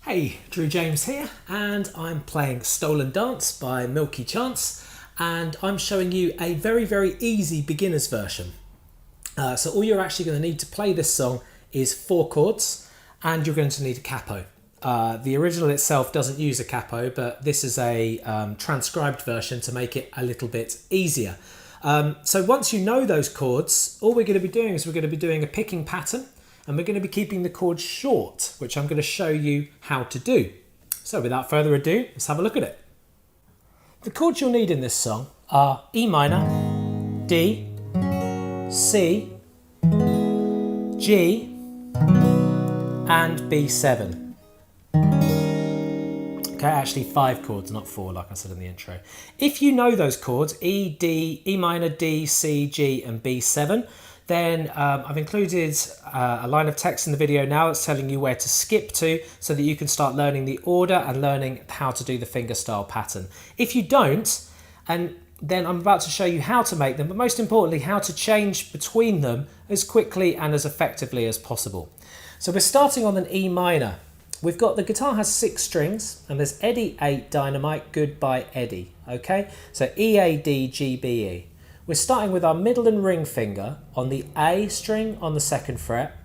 Hey, Drew James here, and I'm playing Stolen Dance by Milky Chance, and I'm showing you a very easy beginner's version. So all you're actually going to need to play this song is 4 chords, and you're going to need a capo. The original itself doesn't use a capo, but this is a transcribed version to make it a little bit easier. So once you know those chords, all we're going to be doing is we're going to be doing a picking pattern, and we're going to be keeping the chords short, which I'm going to show you how to do. So without further ado, let's have a look at it. The chords you'll need in this song are E minor, D, C, G, and B7. Okay, actually 5 chords, not 4, like I said in the intro. If you know those chords, E, D, E minor, D, C, G, and B7, then I've included a line of text in the video now that's telling you where to skip to so that you can start learning the order and learning how to do the fingerstyle pattern. If you don't, and then I'm about to show you how to make them, but most importantly, how to change between them as quickly and as effectively as possible. So we're starting on an E minor. We've got, the guitar has 6 strings, and there's Eddie 8 Dynamite, Goodbye Eddie, okay? So E, A, D, G, B, E. We're starting with our middle and ring finger on the A string on the 2nd fret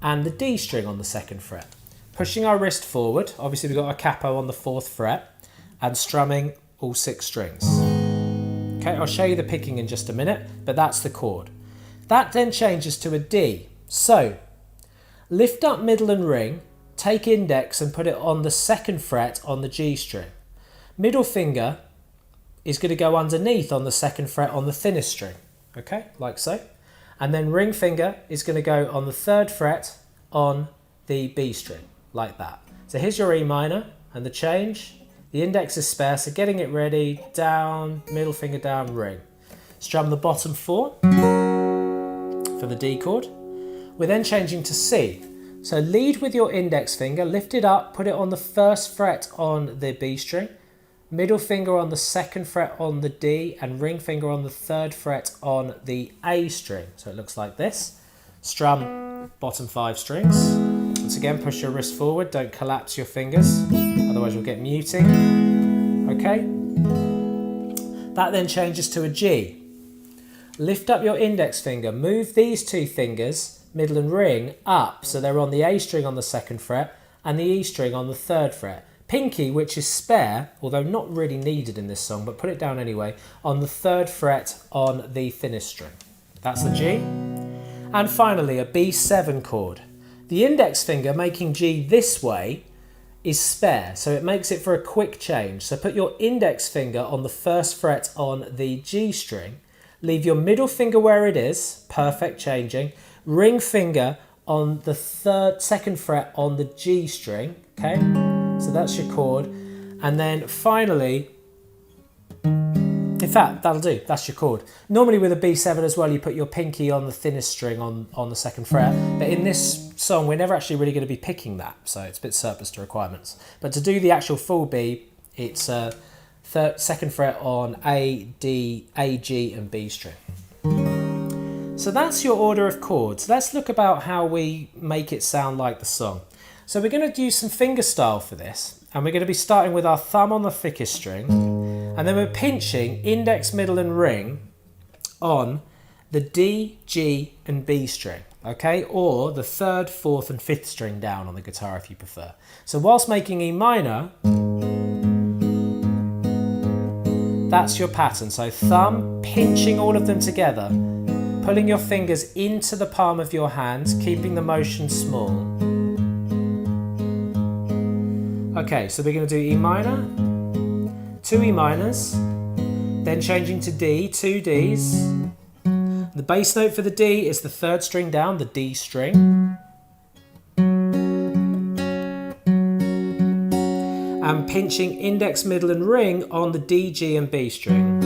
and the D string on the 2nd fret. Pushing our wrist forward, obviously we've got our capo on the 4th fret, and strumming all 6 strings. Okay, I'll show you the picking in just a minute, but that's the chord. That then changes to a D. So, lift up middle and ring, take index and put it on the 2nd fret on the G string. Middle finger is going to go underneath on the 2nd fret on the thinnest string, okay, like so. And then ring finger is going to go on the 3rd fret on the B string, like that. So here's your E minor and the change. The index is spare, so getting it ready, down, middle finger down, ring. Strum the bottom 4 for the D chord. We're then changing to C. So lead with your index finger, lift it up, put it on the 1st fret on the B string. Middle finger on the 2nd fret on the D, and ring finger on the 3rd fret on the A string. So it looks like this. Strum bottom 5 strings. Once again, push your wrist forward, don't collapse your fingers, otherwise you'll get muting. Okay. That then changes to a G. Lift up your index finger, move these 2 fingers, middle and ring, up, so they're on the A string on the 2nd fret and the E string on the 3rd fret. Pinky, which is spare, although not really needed in this song, but put it down anyway, on the 3rd fret on the thinnest string. That's the G. And finally, a B7 chord. The index finger making G this way is spare, so it makes it for a quick change. So put your index finger on the 1st fret on the G string, leave your middle finger where it is, perfect changing, ring finger on the 2nd fret on the G string, okay? So that's your chord. And then finally, in fact, that'll do, that's your chord. Normally with a B7 as well, you put your pinky on the thinnest string on the 2nd fret. But in this song, we're never actually really going to be picking that. So it's a bit surplus to requirements. But to do the actual full B, it's 2nd fret on A, D, A, G and B string. So that's your order of chords. Let's look about how we make it sound like the song. So we're going to use some fingerstyle for this, and we're going to be starting with our thumb on the thickest string, and then we're pinching index, middle and ring on the D, G and B string, okay? Or the 3rd, 4th and 5th string down on the guitar if you prefer. So whilst making E minor, that's your pattern. So thumb, pinching all of them together, pulling your fingers into the palm of your hand, keeping the motion small. Okay, so we're going to do E minor, 2 E minors, then changing to D, 2 Ds. The bass note for the D is the 3rd string down, the D string. And pinching index, middle and ring on the D, G and B string.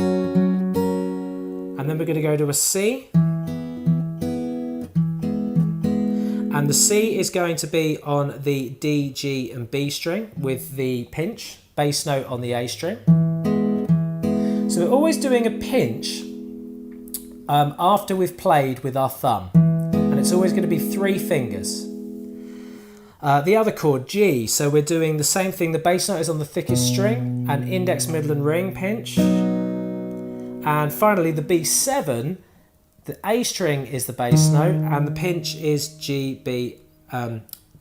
And then we're going to go to a C. And the C is going to be on the D, G and B string with the pinch, bass note on the A string. So we're always doing a pinch after we've played with our thumb. And it's always going to be 3 fingers. The other chord, G, so we're doing the same thing. The bass note is on the thickest string, and index, middle and ring pinch. And finally the B7, the A string is the bass note, and the pinch is G, B,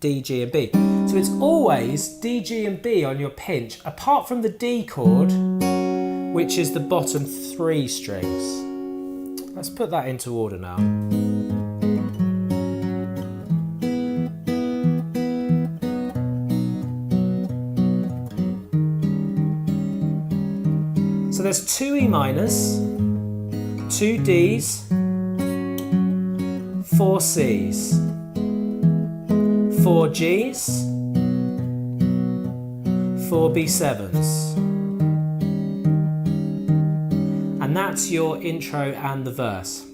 D, G and B. So it's always D, G and B on your pinch, apart from the D chord, which is the bottom 3 strings. Let's put that into order now. So there's 2 E minors, 2 Ds, 4 Cs, 4 Gs, 4 B7s. And that's your intro and the verse.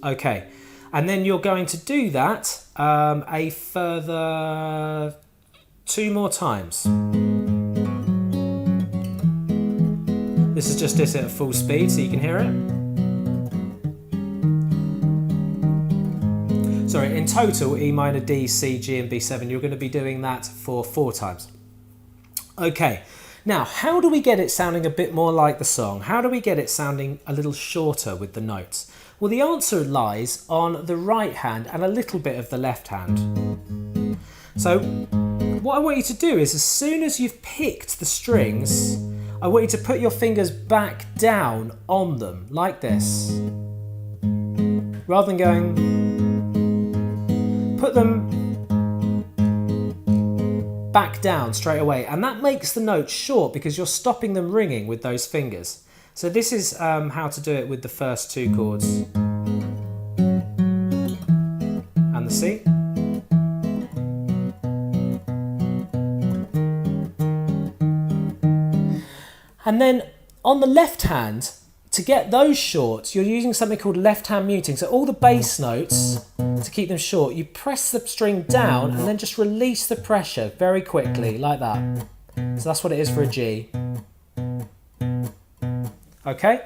Okay, and then you're going to do that a further 2 more times. This is just this at full speed so you can hear it. Sorry, in total, E minor, D, C, G and B7, you're going to be doing that for 4 times. Okay, now how do we get it sounding a bit more like the song? How do we get it sounding a little shorter with the notes? Well, the answer lies on the right hand and a little bit of the left hand. So what I want you to do is, as soon as you've picked the strings, I want you to put your fingers back down on them, like this. Rather than going, put them back down straight away. And that makes the notes short because you're stopping them ringing with those fingers. So this is how to do it with the first 2 chords. And the C. And then on the left hand, to get those short, you're using something called left hand muting. So all the bass notes, to keep them short, you press the string down and then just release the pressure very quickly, like that. So that's what it is for a G. Okay,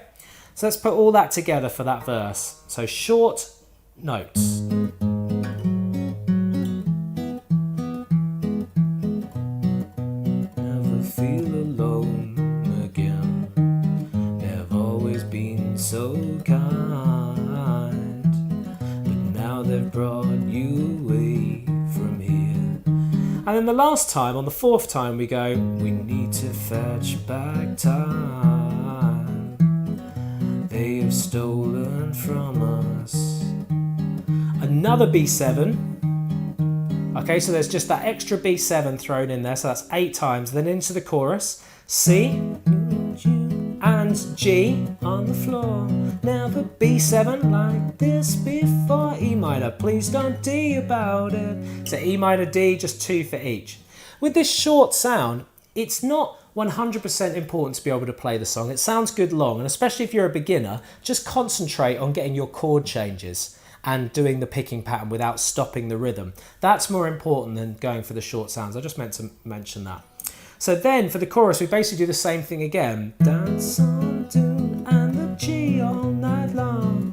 so let's put all that together for that verse. So short notes. Never feel alone. So kind, but now they've brought you away from here. And then the last time, on the 4th time, we go, we need to fetch back time. They have stolen from us. Another B7. Okay, so there's just that extra B7 thrown in there, so that's 8 times. Then into the chorus, C and G on the floor. Never B7 like this before. E minor, please don't D about it. So E minor, D, just 2 for each. With this short sound, it's not 100% important to be able to play the song. It sounds good long, and especially if you're a beginner, just concentrate on getting your chord changes and doing the picking pattern without stopping the rhythm. That's more important than going for the short sounds. I just meant to mention that. So then for the chorus, we basically do the same thing again. Dance on tune and the G all night long.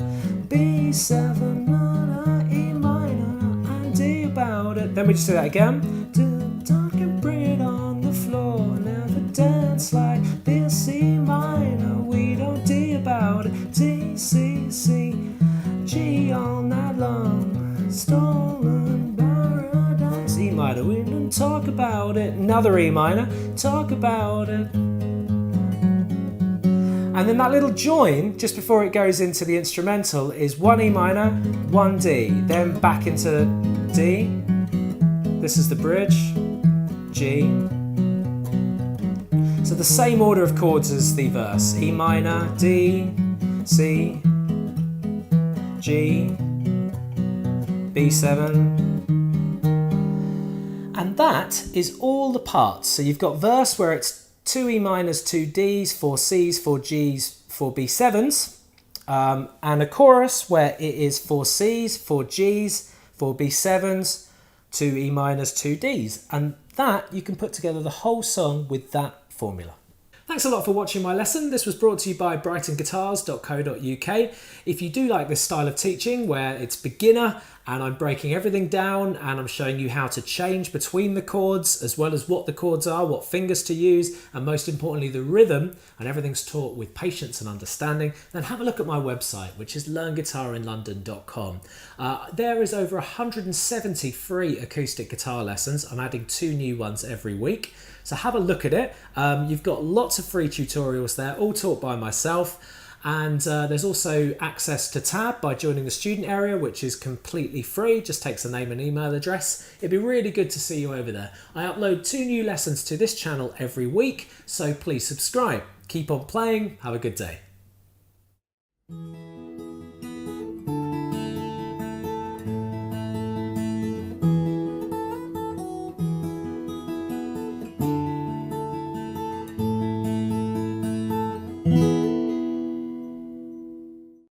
B7, E minor, and D about it. Then we just do that again. Do the dark and bring it on the floor. Never dance like this, E minor. We don't D about it. D, C, C, G all night long. Stolen paradise. E minor, we don't talk about it. Another E minor, talk about it. And then that little join, just before it goes into the instrumental, is 1 E minor, 1 D, then back into D. This is the bridge, G. So the same order of chords as the verse. E minor, D, C, G, B7. And that is all the parts. So you've got verse where it's 2 E minors, 2 Ds, 4 Cs, 4 Gs, 4 B7s. And a chorus where it is 4 Cs, 4 Gs, 4 B7s, 2 E minors, 2 Ds. And that, you can put together the whole song with that formula. Thanks a lot for watching my lesson. This was brought to you by brightonguitars.co.uk. If you do like this style of teaching where it's beginner and I'm breaking everything down, and I'm showing you how to change between the chords, as well as what the chords are, what fingers to use, and most importantly the rhythm, and everything's taught with patience and understanding. Then have a look at my website, which is learnguitarinlondon.com. There is over 170 free acoustic guitar lessons. I'm adding 2 new ones every week, so have a look at it. You've got lots of free tutorials there, all taught by myself. And there's also access to Tab by joining the student area, which is completely free, just takes a name and email address. It'd be really good to see you over there. I upload 2 new lessons to this channel every week, so please subscribe. Keep on playing, have a good day.